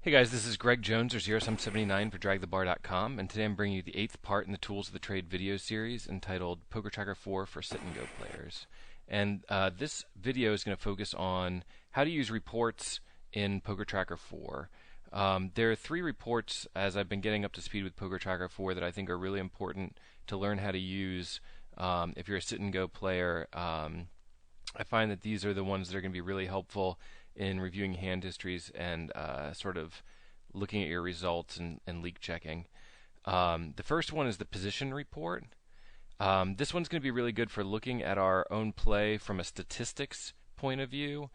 Hey guys, this is Greg Jones or ZeroSum79 for DragTheBar.com, and today I'm bringing you the 8th part in the Tools of the Trade video series entitled PokerTracker 4 for Sit-and-Go players. And this video is going to focus on how to use reports in PokerTracker 4. There are 3 reports as I've been getting up to speed with PokerTracker 4 that I think are really important to learn how to use if you're a sit-and-go player. I find that these are the ones that are going to be really helpful in reviewing hand histories and sort of looking at your results and leak checking. The first one is the position report. This one's going to be really good for looking at our own play from a statistics point of view.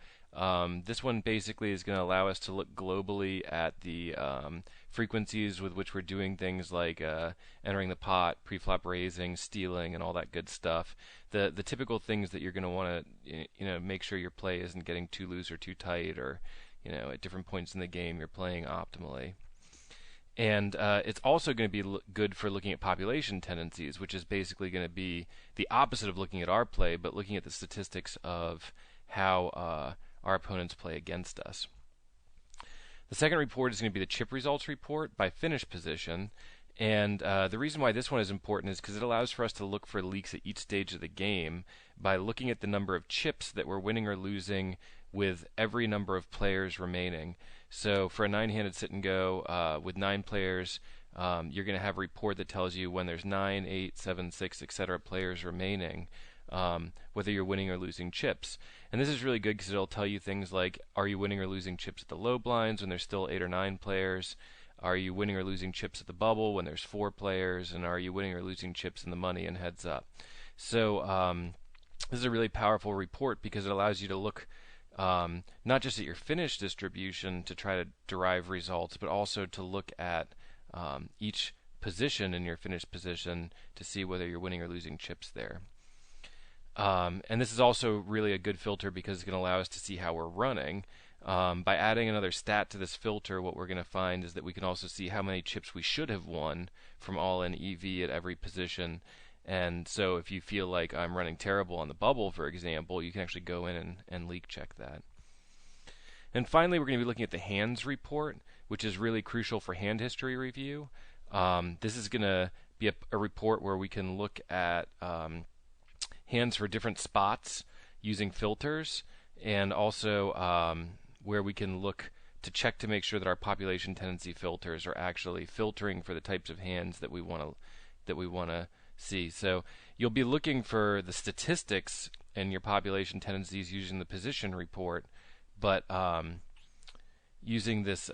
This one basically is going to allow us to look globally at the frequencies with which we're doing things like entering the pot, pre-flop raising, stealing, and all that good stuff. The typical things that you're going to want to make sure your play isn't getting too loose or too tight, or at different points in the game you're playing optimally. And it's also going to be good for looking at population tendencies, which is basically going to be the opposite of looking at our play, but looking at the statistics of how our opponents play against us. The second report is going to be the chip results report by finish position. And the reason why this one is important is because it allows for us to look for leaks at each stage of the game by looking at the number of chips that we're winning or losing with every number of players remaining. So for a 9-handed sit-and-go with 9 players, you're going to have a report that tells you when there's 9, 8, 7, 6, etc. players remaining, whether you're winning or losing chips. And this is really good because it'll tell you things like, are you winning or losing chips at the low blinds when there's still 8 or 9 players? Are you winning or losing chips at the bubble when there's 4 players? And are you winning or losing chips in the money and heads up? So this is a really powerful report because it allows you to look not just at your finish distribution to try to derive results, but also to look at each position in your finish position to see whether you're winning or losing chips there. And this is also really a good filter because it's going to allow us to see how we're running. By adding another stat to this filter, what we're going to find is that we can also see how many chips we should have won from all-in EV at every position. And so if you feel like I'm running terrible on the bubble, for example, you can actually go in and leak check that. And finally, we're going to be looking at the hands report, which is really crucial for hand history review. This is going to be a report where we can look at hands for different spots using filters, and also where we can look to check to make sure that our population tendency filters are actually filtering for the types of hands that we want to see. So you'll be looking for the statistics and your population tendencies using the position report, but using this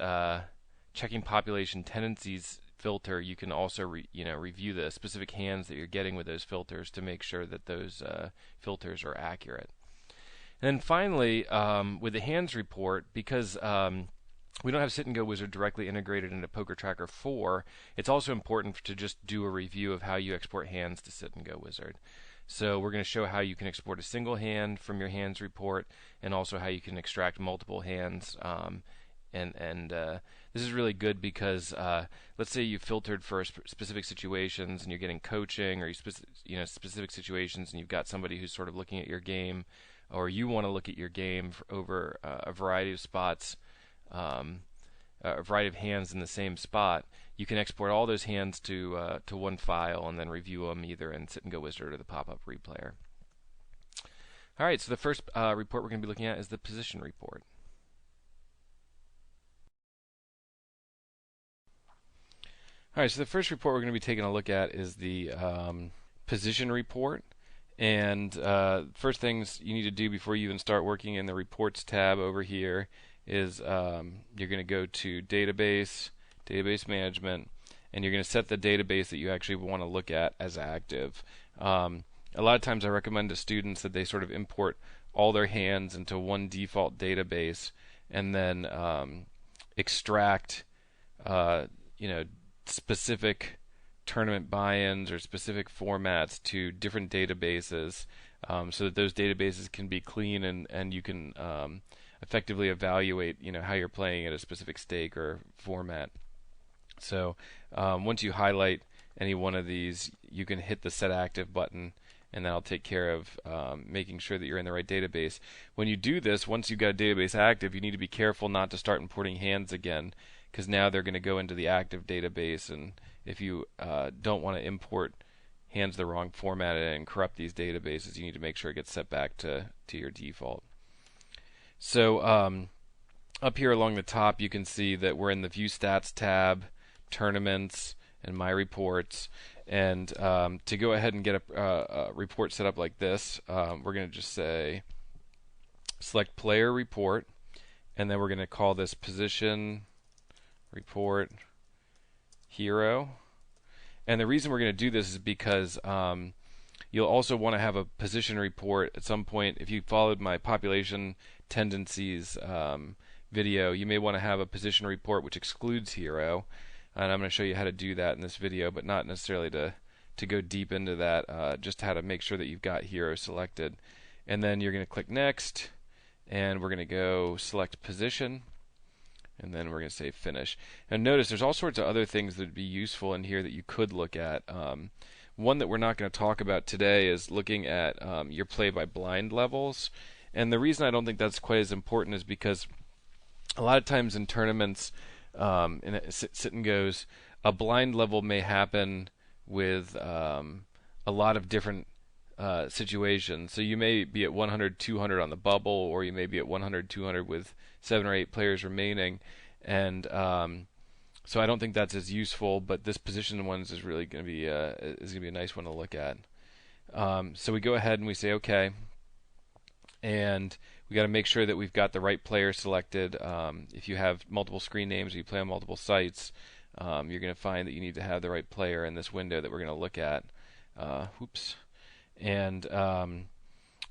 checking population tendencies filter, you can also review the specific hands that you're getting with those filters to make sure that those filters are accurate. And then finally, with the hands report, because we don't have Sit-and-Go Wizard directly integrated into PokerTracker 4, it's also important to just do a review of how you export hands to Sit-and-Go Wizard. So we're going to show how you can export a single hand from your hands report, and also how you can extract multiple hands. This is really good because let's say you filtered for specific situations and you're getting coaching, or specific situations, and you've got somebody who's sort of looking at your game, or you want to look at your game over a variety of spots, a variety of hands in the same spot. You can export all those hands to one file and then review them either in Sit-and-Go Wizard or the pop-up replayer. All right, so the first report we're going to be looking at is the position report. All right, so the first report we're going to be taking a look at is the position report. And first things you need to do before you even start working in the reports tab over here is you're going to go to database management, and you're going to set the database that you actually want to look at as active. A lot of times I recommend to students that they sort of import all their hands into one default database, and then extract specific tournament buy-ins or specific formats to different databases, so that those databases can be clean and you can effectively evaluate how you're playing at a specific stake or format. So once you highlight any one of these, you can hit the set active button, and that'll take care of making sure that you're in the right database. When you do this, once you've got a database active, you need to be careful not to start importing hands again, because now they're going to go into the active database, and if you don't want to import hands the wrong format and corrupt these databases, you need to make sure it gets set back to your default. So up here along the top, you can see that we're in the View Stats tab, Tournaments, and My Reports. And to go ahead and get a report set up like this, we're going to just say select Player Report, and then we're going to call this Position Report Hero. And the reason we're going to do this is because you'll also want to have a position report at some point. If you followed my population tendencies video, you may want to have a position report which excludes hero, and I'm going to show you how to do that in this video, but not necessarily to go deep into that, just how to make sure that you've got hero selected. And then you're going to click next, and we're going to go select position, and then we're going to say finish. And notice there's all sorts of other things that would be useful in here that you could look at. One that we're not going to talk about today is looking at your play by blind levels. And the reason I don't think that's quite as important is because a lot of times in tournaments, in sit and goes, a blind level may happen with a lot of different situations. So you may be at 100, 200 on the bubble, or you may be at 100, 200 with 7 or 8 players remaining. And so I don't think that's as useful, but this position ones is really going to be a nice one to look at. So we go ahead and we say OK, and we got to make sure that we've got the right player selected. If you have multiple screen names or you play on multiple sites, you're going to find that you need to have the right player in this window that we're going to look at. And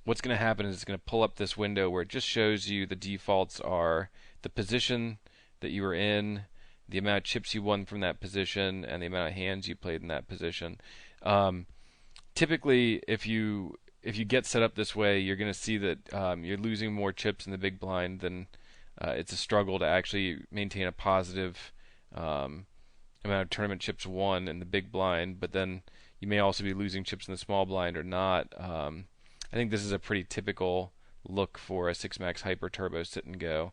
what's going to happen is it's going to pull up this window where it just shows you the defaults are the position that you were in, the amount of chips you won from that position, and the amount of hands you played in that position. Typically, if you get set up this way, you're going to see that you're losing more chips in the big blind than it's a struggle to actually maintain a positive amount of tournament chips won in the big blind, but then you may also be losing chips in the small blind or not. I think this is a pretty typical look for a 6-max Hyper Turbo sit and go,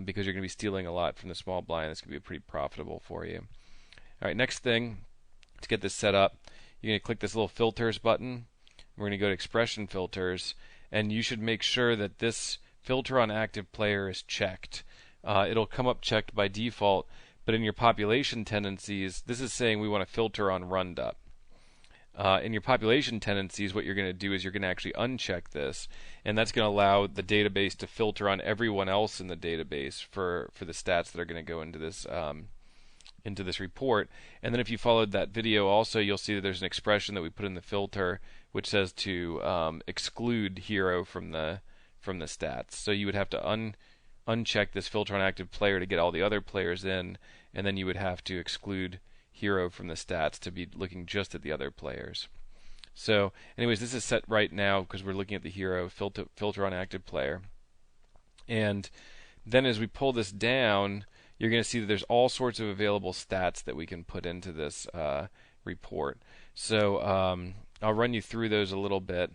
because you're going to be stealing a lot from the small blind. This could be pretty profitable for you. All right, next thing, to get this set up, you're going to click this little filters button. We're going to go to expression filters, and you should make sure that this filter on active player is checked. It'll come up checked by default, but in your population tendencies, this is saying we want to filter on runned up. In your population tendencies, what you're going to do is you're going to actually uncheck this, and that's going to allow the database to filter on everyone else in the database for the stats that are going to go into this report. And then if you followed that video also, you'll see that there's an expression that we put in the filter which says to exclude hero from the stats. So you would have to uncheck this filter on active player to get all the other players in, and then you would have to exclude hero from the stats to be looking just at the other players. So anyways, this is set right now because we're looking at the hero filter on active player. And then as we pull this down, you're going to see that there's all sorts of available stats that we can put into this report. So I'll run you through those a little bit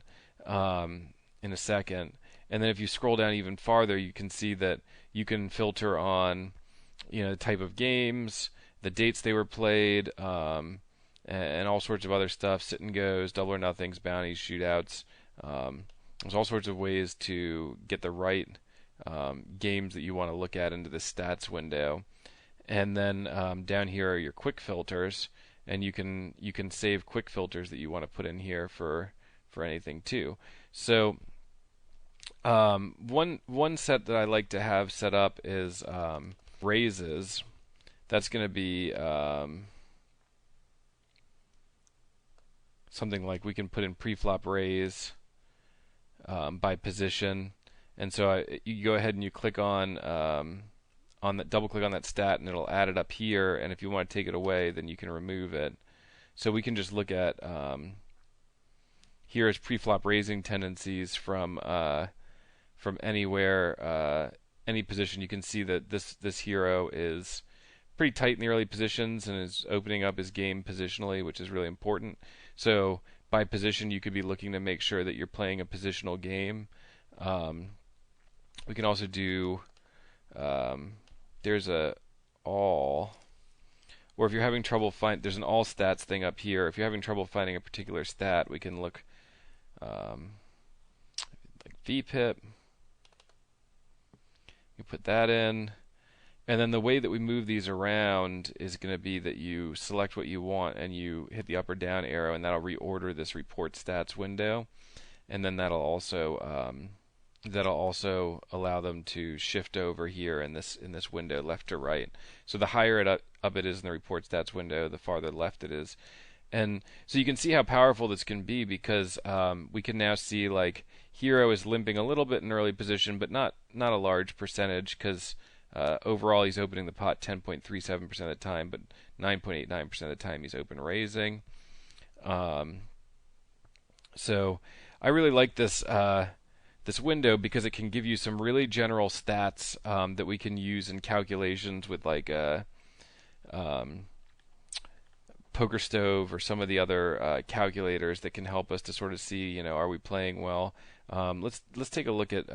in a second. And then if you scroll down even farther, you can see that you can filter on, the type of games, the dates they were played, and all sorts of other stuff, sit and goes, double or nothings, bounties, shootouts. There's all sorts of ways to get the right games that you want to look at into the stats window. And then down here are your quick filters, and you can save quick filters that you want to put in here for anything too. So one set that I like to have set up is raises. That's going to be something like we can put in preflop raise by position, and so you go ahead and you click on that, double click on that stat, and it'll add it up here. And if you want to take it away, then you can remove it. So we can just look at here is preflop raising tendencies from anywhere, any position. You can see that this hero is pretty tight in the early positions and is opening up his game positionally, which is really important. So by position, you could be looking to make sure that you're playing a positional game. We can also do there's a all, or if you're having trouble there's an all stats thing up here. If you're having trouble finding a particular stat, we can look um, like VPIP. You put that in. And then the way that we move these around is going to be that you select what you want and you hit the up or down arrow, and that'll reorder this report stats window. And then that'll also allow them to shift over here in this window left to right. So the higher up it is in the report stats window, the farther left it is. And so you can see how powerful this can be, because we can now see like Hero is limping a little bit in early position, but not a large percentage, because overall he's opening the pot 10.37% of the time, but 9.89% of the time he's open raising. So I really like this window because it can give you some really general stats that we can use in calculations with like um, Poker Stove or some of the other calculators that can help us to sort of see, are we playing well. Let's take a look at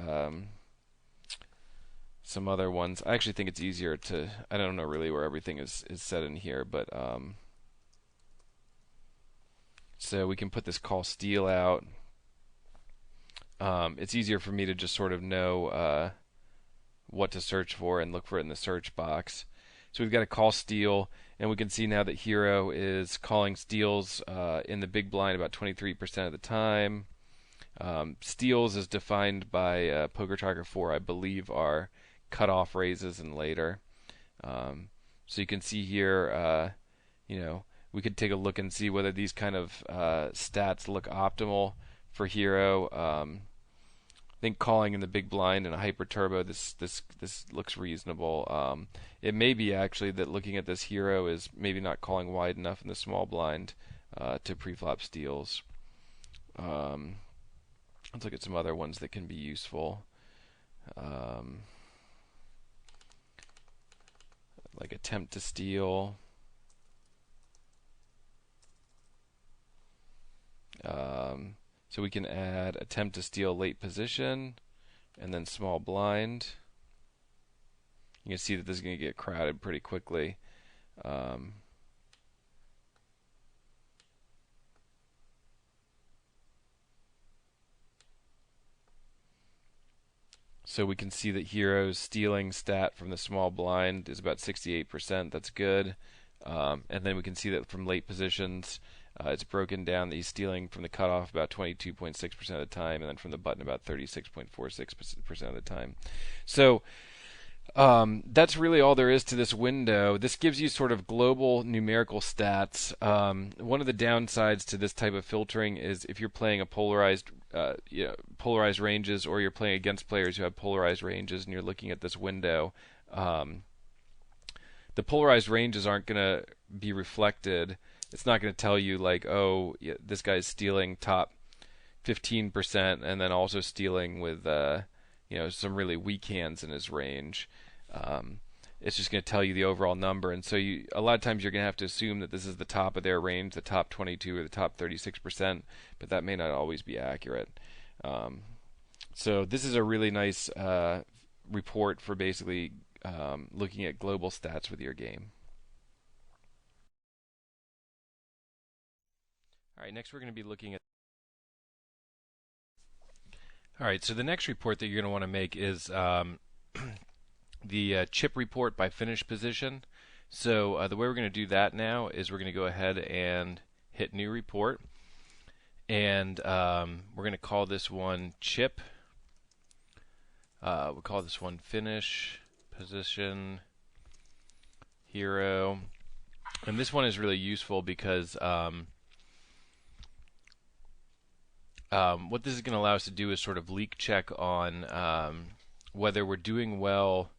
some other ones. I actually think it's easier to. I don't know really where everything is set in here, but so we can put this call steal out. It's easier for me to just sort of know what to search for and look for it in the search box. So we've got a call steal, and we can see now that Hero is calling steals in the big blind about 23% of the time. Steals is defined by Poker Tracker 4, I believe, are cutoff raises and later. So you can see here, we could take a look and see whether these kind of stats look optimal for Hero. I think calling in the big blind and a hyper turbo, this looks reasonable. It may be actually that looking at this Hero is maybe not calling wide enough in the small blind to preflop steals. Let's look at some other ones that can be useful. Like attempt to steal. So we can add attempt to steal late position and then small blind. You can see that this is going to get crowded pretty quickly. So we can see that Hero's stealing stat from the small blind is about 68%. That's good. And then we can see that from late positions, it's broken down that he's stealing from the cutoff about 22.6% of the time, and then from the button about 36.46% of the time. So that's really all there is to this window. This gives you sort of global numerical stats. One of the downsides to this type of filtering is if you're playing a polarized ranges, or you're playing against players who have polarized ranges, and you're looking at this window, the polarized ranges aren't going to be reflected. It's not going to tell you like, oh, yeah, this guy's stealing top 15% and then also stealing with some really weak hands in his range. It's just going to tell you the overall number, and so a lot of times you're going to have to assume that this is the top of their range, the top 22 or the top 36%, but that may not always be accurate. So this is a really nice report for basically looking at global stats with your game. All right, next we're going to be looking at. All right, so the next report that you're going to want to make is the chip report by finish position. So the way we're going to do that now is we're going to go ahead and hit new report, and we're going to call this one chip. We'll call this one finish position Hero, and this one is really useful because what this is going to allow us to do is sort of leak check on whether we're doing well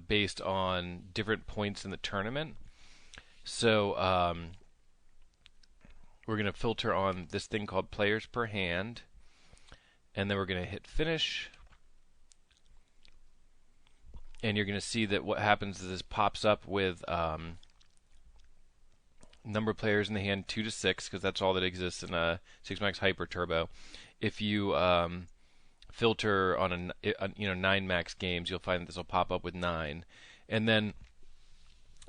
based on different points in the tournament. So we're going to filter on this thing called players per hand, and then we're going to hit finish. And you're going to see that what happens is this pops up with number of players in the hand 2 to 6, because that's all that exists in a 6max Hyper Turbo. If you filter on 9 max games, you'll find that this will pop up with 9. And then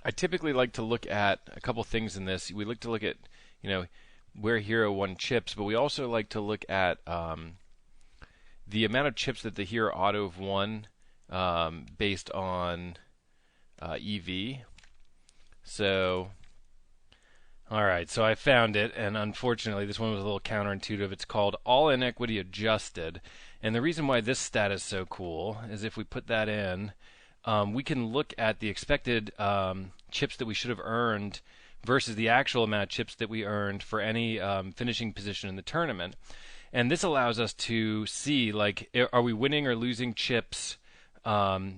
I typically like to look at a couple things in this. We like to look at, you know, where hero won chips, but we also like to look at the amount of chips that the hero auto have won based on EV. So, all right, so I found it, and unfortunately, this one was a little counterintuitive. It's called All Inequity Adjusted, and the reason why this stat is so cool is if we put that in, we can look at the expected chips that we should have earned versus the actual amount of chips that we earned for any finishing position in the tournament. And this allows us to see, like, are we winning or losing chips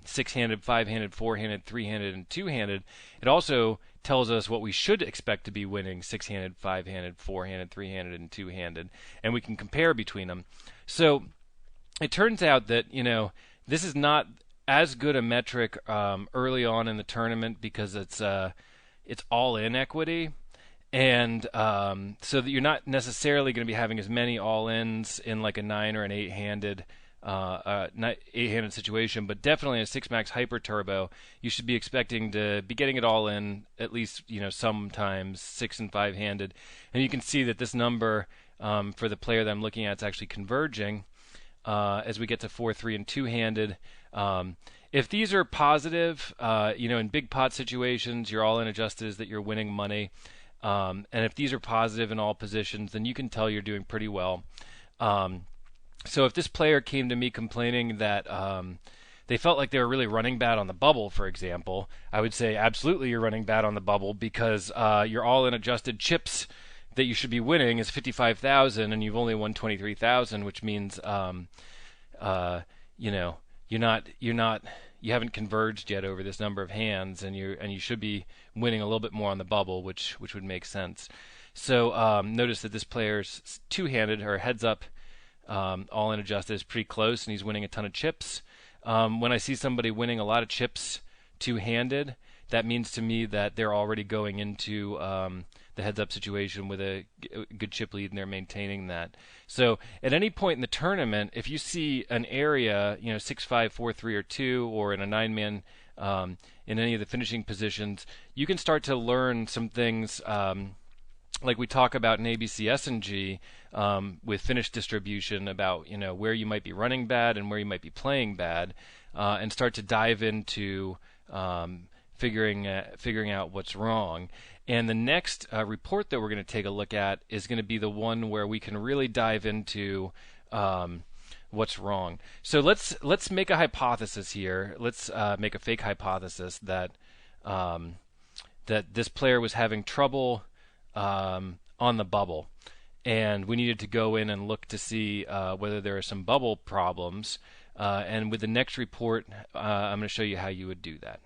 six-handed, five-handed, four-handed, three-handed, and two-handed. It also tells us what we should expect to be winning six-handed, five-handed, four-handed, three-handed, and two-handed, and we can compare between them. So it turns out that, this is not as good a metric early on in the tournament because it's all inequity. And so that you're not necessarily going to be having as many all-ins in like a 9 or an 8-handed situation, but definitely in a 6-max hyper turbo, you should be expecting to be getting it all in at least, sometimes 6 and 5-handed. And you can see that this number for the player that I'm looking at is actually converging as we get to 4, 3, and 2-handed. If these are positive, in big pot situations, you're all in adjusted is that you're winning money. And if these are positive in all positions, then you can tell you're doing pretty well. So if this player came to me complaining that they felt like they were really running bad on the bubble, for example, I would say absolutely you're running bad on the bubble because your all-in adjusted chips that you should be winning is 55,000 and you've only won 23,000, which means you haven't converged yet over this number of hands, and you should be winning a little bit more on the bubble, which would make sense. So notice that this player's two-handed or heads up all in adjusted is pretty close, and he's winning a ton of chips. When I see somebody winning a lot of chips two-handed, that means to me that they're already going into the heads-up situation with a good chip lead, and they're maintaining that. So at any point in the tournament, if you see an area, 6-5, 4-3, or 2, or in a 9-man in any of the finishing positions, you can start to learn some things like we talk about in ABCS&G with finish distribution about where you might be running bad and where you might be playing bad, and start to dive into figuring out what's wrong. And the next report that we're going to take a look at is going to be the one where we can really dive into what's wrong. So let's make a hypothesis here. Let's make a fake hypothesis that that this player was having trouble on the bubble, and we needed to go in and look to see whether there are some bubble problems. And with the next report, I'm going to show you how you would do that.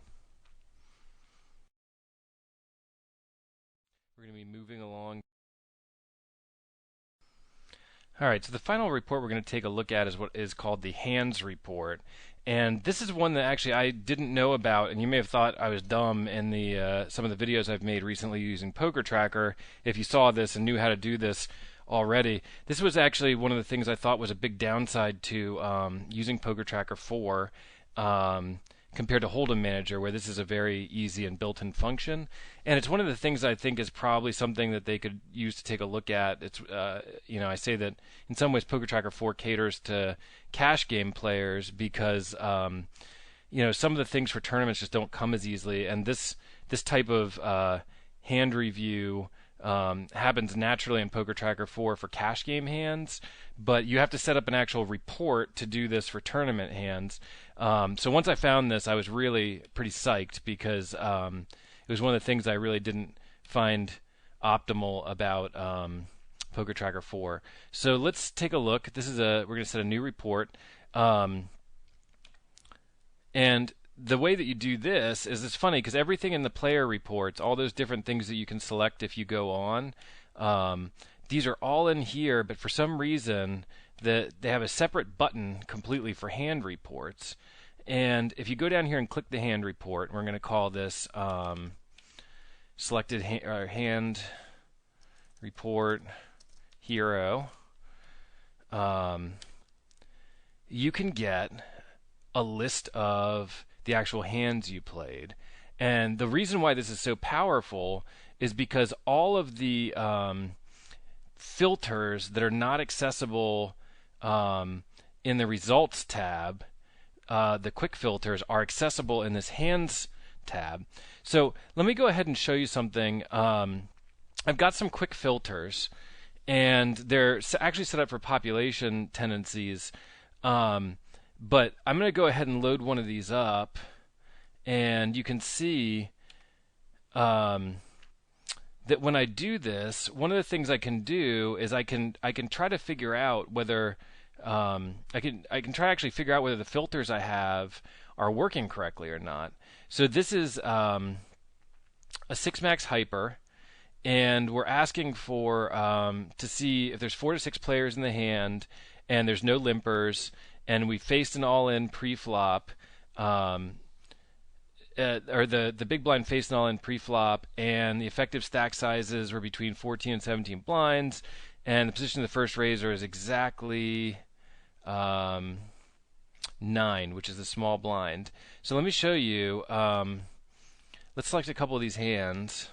We're going to be moving along. All right, so the final report we're going to take a look at is what is called the hands report. And this is one that actually I didn't know about, and you may have thought I was dumb in the some of the videos I've made recently using Poker Tracker. If you saw this and knew how to do this already, this was actually one of the things I thought was a big downside to using Poker Tracker 4 compared to Hold'em Manager, where this is a very easy and built-in function. And it's one of the things I think is probably something that they could use to take a look at. It's I say that in some ways Poker Tracker 4 caters to cash game players because some of the things for tournaments just don't come as easily, and this type of hand review happens naturally in Poker Tracker 4 for cash game hands, but you have to set up an actual report to do this for tournament hands. So once I found this, I was really pretty psyched because it was one of the things I really didn't find optimal about Poker Tracker 4. So let's take a look. We're going to set a new report, and the way that you do this is it's funny because everything in the player reports, all those different things that you can select if you go on, these are all in here, but for some reason they have a separate button completely for hand reports. And if you go down here and click the hand report, we're going to call this selected hand report hero, you can get a list of the actual hands you played. And the reason why this is so powerful is because all of the filters that are not accessible in the results tab, the quick filters, are accessible in this hands tab. So let me go ahead and show you something. I've got some quick filters, and they're actually set up for population tendencies. But I'm going to go ahead and load one of these up, and you can see that when I do this, one of the things I can do is I can try to figure out whether I can try to actually figure out whether the filters I have are working correctly or not. So this is a 6-max hyper, and we're asking for to see if there's 4 to 6 players in the hand, and there's no limpers, and we faced an all-in pre-flop. Or the big blind faced an all-in pre-flop, and the effective stack sizes were between 14 and 17 blinds, and the position of the first raiser is exactly 9, which is the small blind. So let me show you. Let's select a couple of these hands,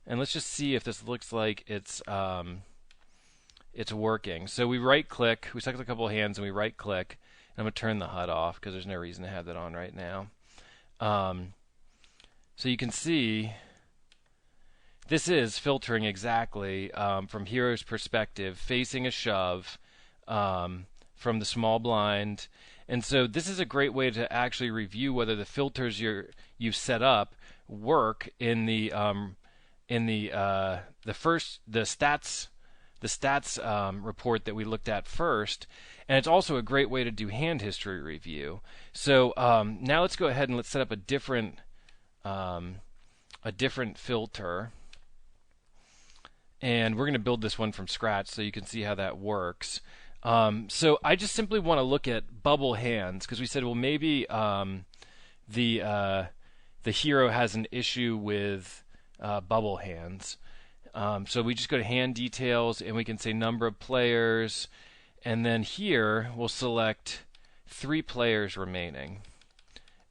and let's just see if this looks like it's working. So we right-click. We select a couple of hands, and we right-click. And I'm going to turn the HUD off because there's no reason to have that on right now. So you can see this is filtering exactly from Hero's perspective, facing a shove from the small blind. And so this is a great way to actually review whether the filters you've set up work in the stats report that we looked at first. And it's also a great way to do hand history review. So now let's go ahead and let's set up a different filter. And we're going to build this one from scratch so you can see how that works. So I just simply want to look at bubble hands because we said, well, maybe the hero has an issue with bubble hands. So we just go to hand details, and we can say number of players. And then here, we'll select 3 players remaining.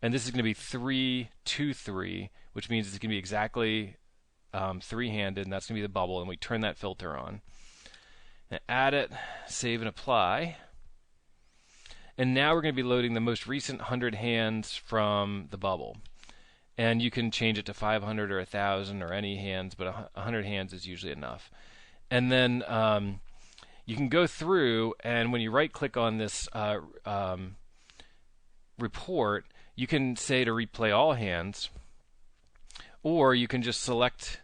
And this is going to be 3, 2, 3, which means it's going to be exactly 3-handed, and that's going to be the bubble. And we turn that filter on. And add it, save and apply. And now we're going to be loading the most recent 100 hands from the bubble. And you can change it to 500 or 1,000 or any hands, but 100 hands is usually enough. And then you can go through, and when you right-click on this report, you can say to replay all hands, or you can just select,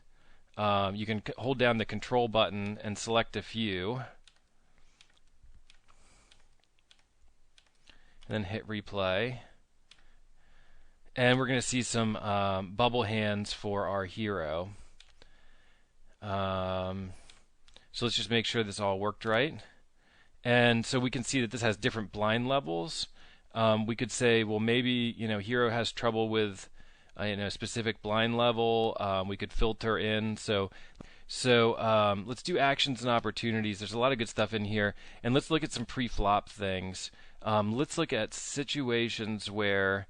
you can hold down the control button and select a few, and then hit replay. And we're going to see some bubble hands for our hero. So let's just make sure this all worked right. And so we can see that this has different blind levels. We could say, well, maybe hero has trouble with a specific blind level. We could filter in. So let's do actions and opportunities. There's a lot of good stuff in here. And let's look at some pre-flop things. Let's look at situations where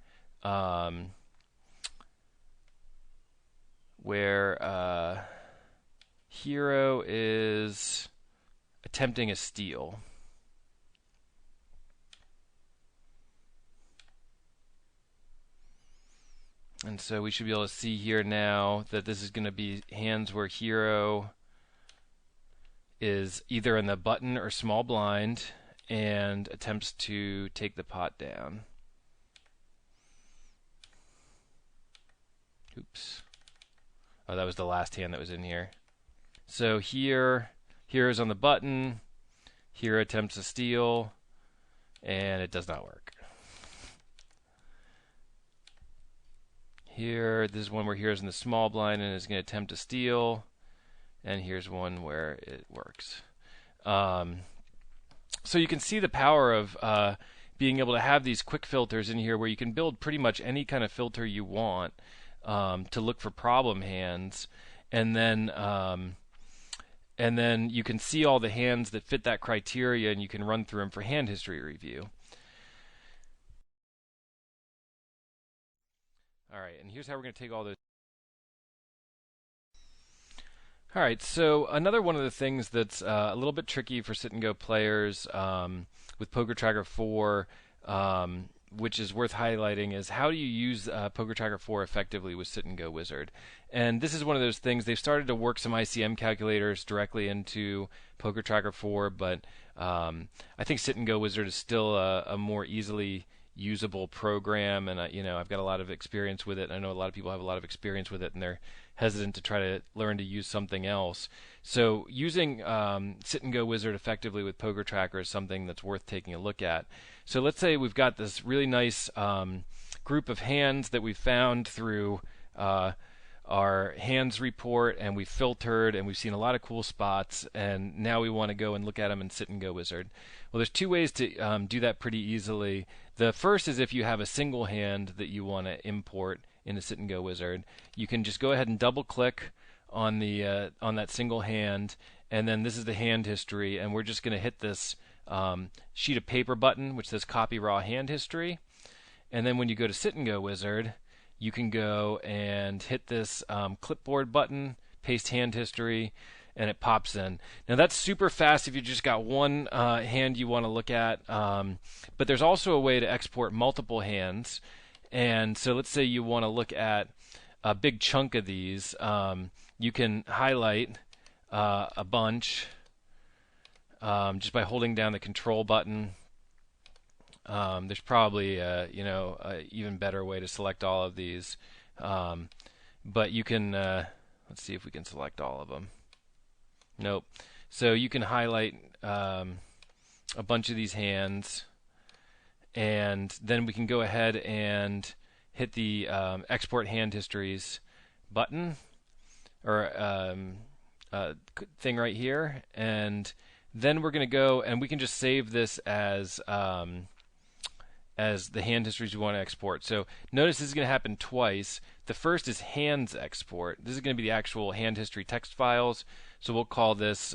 hero is attempting a steal. And so we should be able to see here now that this is going to be hands where hero is either in the button or small blind and attempts to take the pot down. Oops. Oh, that was the last hand that was in here. So here, hero's on the button, hero attempts to steal, and it does not work. Here, this is one where hero's in the small blind and is going to attempt to steal, and here's one where it works. So you can see the power of being able to have these quick filters in here where you can build pretty much any kind of filter you want to look for problem hands, and then you can see all the hands that fit that criteria, and you can run through them for hand history review. All right, and here's how we're going to take all those. All right, so another one of the things that's a little bit tricky for sit and go players with Poker Tracker 4, which is worth highlighting, is how do you use Poker Tracker 4 effectively with Sit and Go Wizard? And this is one of those things. They've started to work some ICM calculators directly into Poker Tracker 4, but I think Sit and Go Wizard is still a more easily usable program, and I've got a lot of experience with it. I know a lot of people have a lot of experience with it, and they're hesitant to try to learn to use something else. So using Sit and Go Wizard effectively with Poker Tracker is something that's worth taking a look at. So let's say we've got this really nice group of hands that we found through our hands report, and we've filtered, and we've seen a lot of cool spots, and now we want to go and look at them in Sit and Go Wizard. Well, there's two ways to do that pretty easily. The first is if you have a single hand that you want to import into Sit and Go Wizard, you can just go ahead and double click on the on that single hand, and then this is the hand history, and we're just going to hit this sheet of paper button which says Copy Raw Hand History, and then when you go to Sit and Go Wizard, you can go and hit this clipboard button, paste hand history, and it pops in. Now that's super fast if you just got one hand you want to look at, but there's also a way to export multiple hands. And so let's say you want to look at a big chunk of these. You can highlight a bunch just by holding down the control button. There's probably a even better way to select all of these, but you can let's see if we can select all of them. Nope. So you can highlight a bunch of these hands, and then we can go ahead and hit the export hand histories button or thing right here, and then we're going to go and we can just save this as the hand histories we want to export. So notice this is going to happen twice. The first is hands export. This is going to be the actual hand history text files. So we'll call this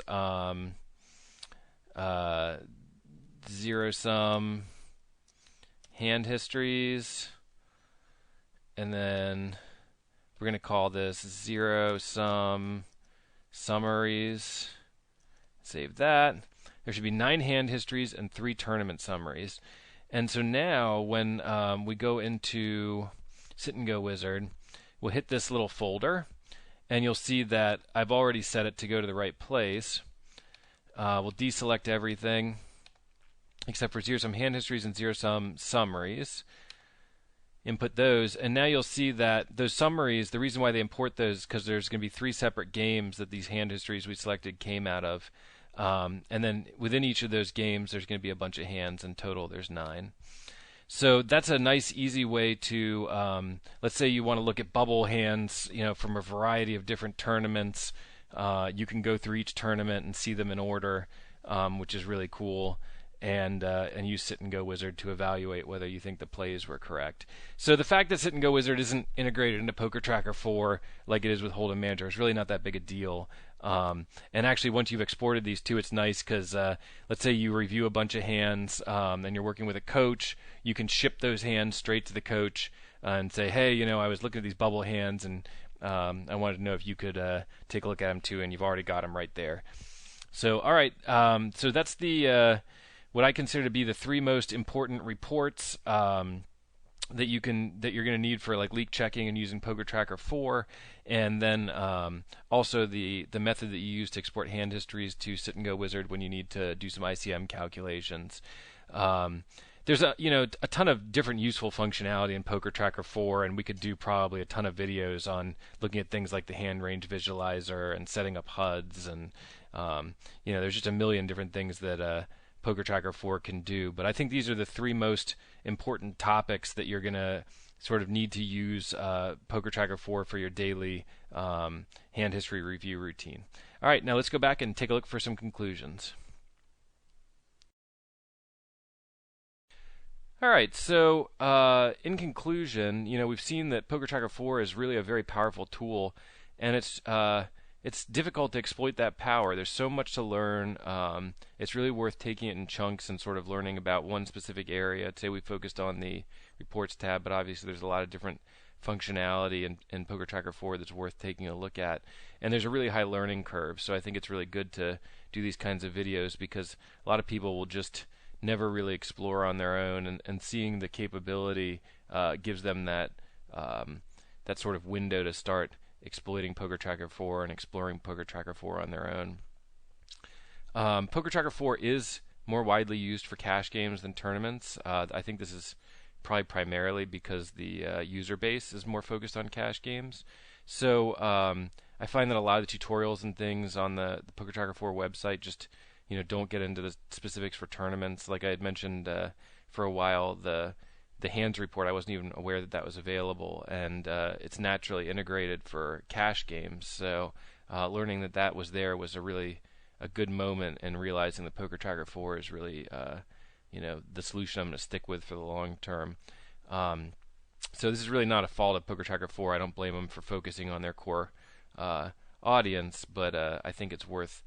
zero sum hand histories, and then we're going to call this zero sum summaries. Save that. There should be 9 hand histories and 3 tournament summaries. And so now when we go into Sit and Go Wizard, we'll hit this little folder, and you'll see that I've already set it to go to the right place. We'll deselect everything except for zero sum hand histories and zero sum summaries. Input those, and now you'll see that those summaries, the reason why they import those is because there's going to be 3 separate games that these hand histories we selected came out of. And then within each of those games, there's going to be a bunch of hands. In total, there's 9. So that's a nice, easy way to, let's say you want to look at bubble hands, from a variety of different tournaments. You can go through each tournament and see them in order, which is really cool. And use Sit and Go Wizard to evaluate whether you think the plays were correct. So the fact that Sit and Go Wizard isn't integrated into Poker Tracker 4 like it is with Hold'em Manager is really not that big a deal. And actually, once you've exported these two, it's nice because let's say you review a bunch of hands and you're working with a coach, you can ship those hands straight to the coach and say, hey, I was looking at these bubble hands and I wanted to know if you could take a look at them too, and you've already got them right there. So all right, so that's the what I consider to be the 3 most important reports that you're going to need for like leak checking and using Poker Tracker 4, and then also the method that you use to export hand histories to Sit and Go Wizard when you need to do some ICM calculations. There's a ton of different useful functionality in Poker Tracker 4, and we could do probably a ton of videos on looking at things like the hand range visualizer and setting up HUDs, and there's just a million different things that Poker Tracker 4 can do. But I think these are the 3 most important topics that you're going to sort of need to use Poker Tracker 4 for your daily hand history review routine. All right, now let's go back and take a look for some conclusions. All right, so in conclusion, we've seen that Poker Tracker 4 is really a very powerful tool, and it's difficult to exploit that power. There's so much to learn. It's really worth taking it in chunks and sort of learning about one specific area. Today we focused on the reports tab, but obviously there's a lot of different functionality in Poker Tracker 4 that's worth taking a look at. And there's a really high learning curve, so I think it's really good to do these kinds of videos because a lot of people will just never really explore on their own, and seeing the capability gives them that sort of window to start exploiting Poker Tracker 4 and exploring Poker Tracker 4 on their own. Poker Tracker 4 is more widely used for cash games than tournaments. I think this is probably primarily because the user base is more focused on cash games. So I find that a lot of the tutorials and things on the Poker Tracker 4 website just don't get into the specifics for tournaments. Like I had mentioned for a while, the hands report, I wasn't even aware that was available, and it's naturally integrated for cash games. So learning that was there was a good moment, and realizing that Poker Tracker 4 is really the solution I'm going to stick with for the long term. So this is really not a fault of Poker Tracker 4. I don't blame them for focusing on their core audience, but I think it's worth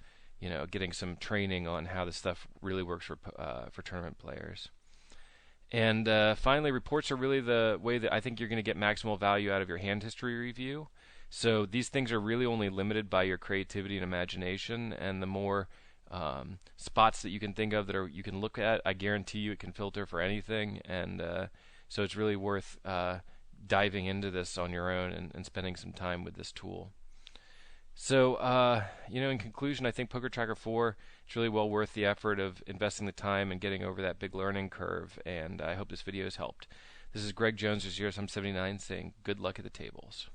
getting some training on how this stuff really works for tournament players. And finally, reports are really the way that I think you're going to get maximal value out of your hand history review. So these things are really only limited by your creativity and imagination, and the more spots that you can think of that you can look at, I guarantee you it can filter for anything. And so it's really worth diving into this on your own and spending some time with this tool. So, in conclusion, I think Poker Tracker 4 is really well worth the effort of investing the time and getting over that big learning curve, and I hope this video has helped. This is Greg Jones, 079, saying good luck at the tables.